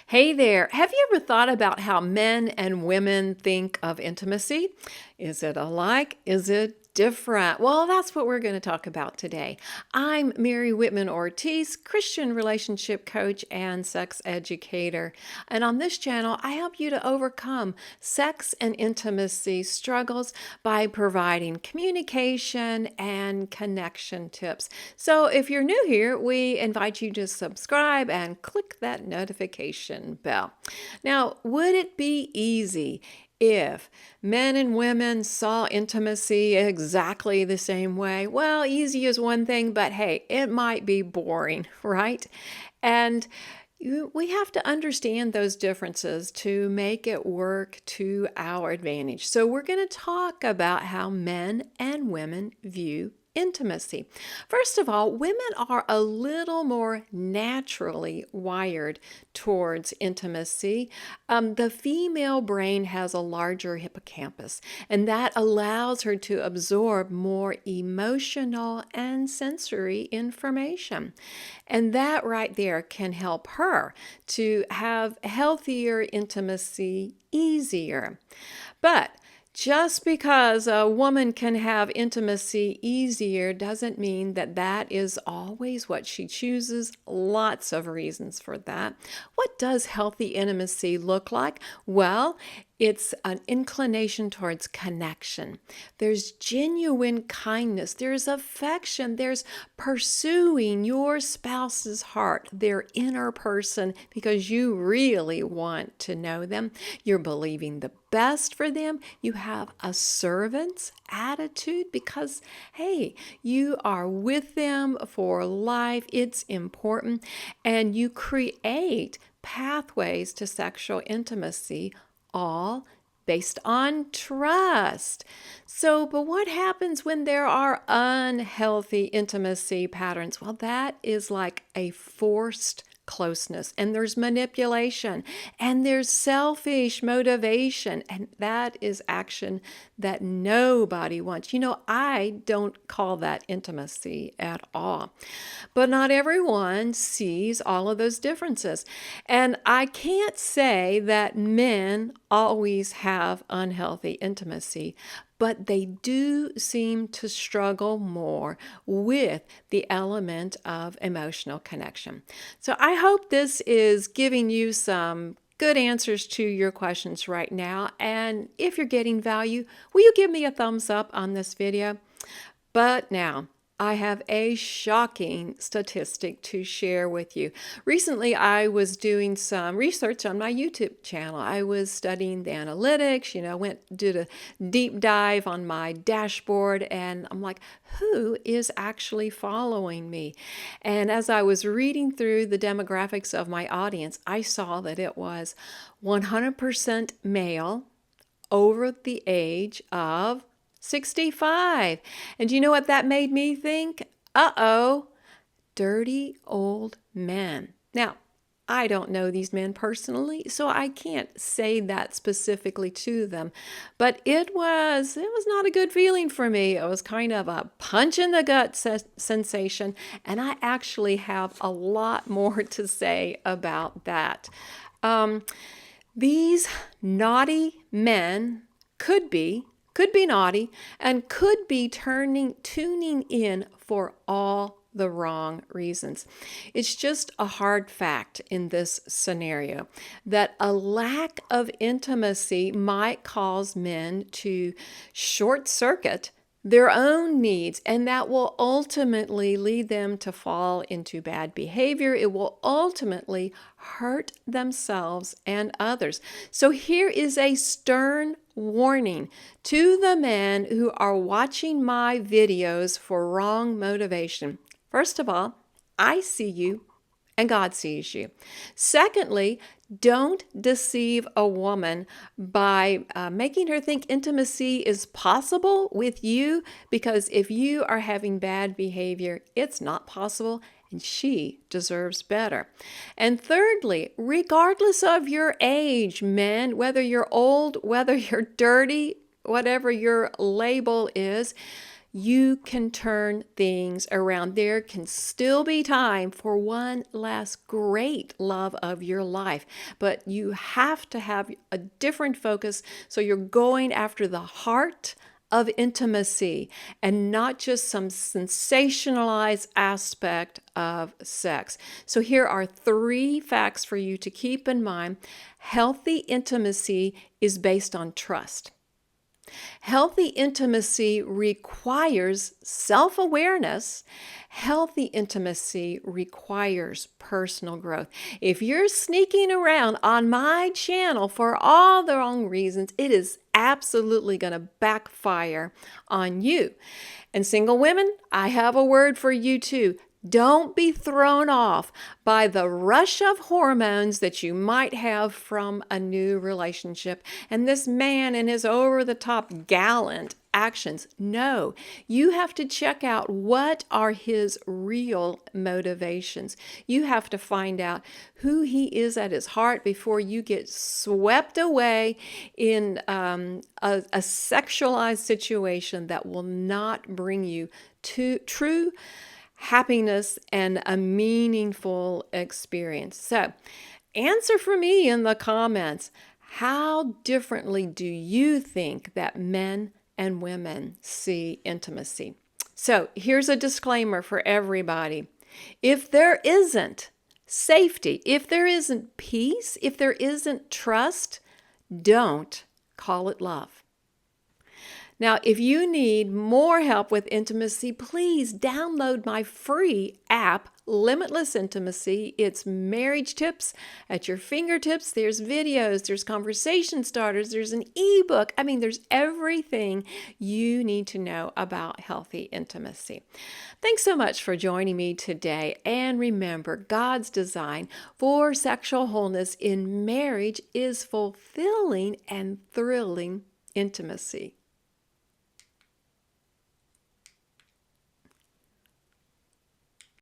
Hey there. Have you ever thought about how men and women think of intimacy? Is it alike? Is it different? Well, that's what we're going to talk about today. I'm Mary Whitman Ortiz, Christian relationship coach and sex educator. And on this channel, I help you to overcome sex and intimacy struggles by providing communication and connection tips. So if you're new here, we invite you to subscribe and click that notification bell. Now, would it be easy if men and women saw intimacy exactly the same way? Well, easy is one thing, but hey, it might be boring, right? And we have to understand those differences to make it work to our advantage. So, we're going to talk about how men and women view intimacy. First of all, women are a little more naturally wired towards intimacy. The female brain has a larger hippocampus, and that allows her to absorb more emotional and sensory information. And that right there can help her to have healthier intimacy easier. But just because a woman can have intimacy easier doesn't mean that that is always what she chooses. Lots of reasons for that. What does healthy intimacy look like? Well, it's an inclination towards connection. There's genuine kindness. There's affection. There's pursuing your spouse's heart, their inner person, because you really want to know them. You're believing the best for them. You have a servant's attitude because, hey, you are with them for life. It's important. And you create pathways to sexual intimacy, all based on trust. So, but what happens when there are unhealthy intimacy patterns? Well, that is like a forced closeness, and there's manipulation, and there's selfish motivation, and that is action that nobody wants. I don't call that intimacy at all. But not everyone sees all of those differences. And I can't say that men always have unhealthy intimacy, but they do seem to struggle more with the element of emotional connection. So I hope this is giving you some good answers to your questions right now. And if you're getting value, will you give me a thumbs up on this video? But now, I have a shocking statistic to share with you. Recently, I was doing some research on my YouTube channel. I was studying the analytics, did a deep dive on my dashboard, and I'm like, who is actually following me? And as I was reading through the demographics of my audience, I saw that it was 100% male over the age of 65. And do you know what that made me think? Uh-oh, dirty old men. Now, I don't know these men personally, so I can't say that specifically to them. But it was not a good feeling for me. It was kind of a punch in the gut sensation, and I actually have a lot more to say about that. These naughty men could be naughty and could be tuning in for all the wrong reasons. It's just a hard fact in this scenario that a lack of intimacy might cause men to short circuit their own needs, and that will ultimately lead them to fall into bad behavior. It will ultimately hurt themselves and others. So here is a stern warning to the men who are watching my videos for wrong motivation. First of all, I see you and God sees you. Secondly, don't deceive a woman by making her think intimacy is possible with you, because if you are having bad behavior, it's not possible, and she deserves better. And thirdly, regardless of your age, men, whether you're old, whether you're dirty, whatever your label is, you can turn things around. There can still be time for one last great love of your life, but you have to have a different focus. So you're going after the heart of intimacy and not just some sensationalized aspect of sex. So here are 3 facts for you to keep in mind. Healthy intimacy is based on trust. Healthy intimacy requires self-awareness. Healthy intimacy requires personal growth. If you're sneaking around on my channel for all the wrong reasons, it is absolutely going to backfire on you. And single women, I have a word for you too. Don't be thrown off by the rush of hormones that you might have from a new relationship and this man and his over-the-top gallant actions. No, you have to check out what are his real motivations. You have to find out who he is at his heart before you get swept away in a sexualized situation that will not bring you to true happiness and a meaningful experience. So, answer for me in the comments. How differently do you think that men and women see intimacy? So, here's a disclaimer for everybody. If there isn't safety, if there isn't peace, if there isn't trust, don't call it love. Now, if you need more help with intimacy, please download my free app, Limitless Intimacy. It's marriage tips at your fingertips. There's videos, there's conversation starters, there's an ebook. I mean, there's everything you need to know about healthy intimacy. Thanks so much for joining me today. And remember, God's design for sexual wholeness in marriage is fulfilling and thrilling intimacy.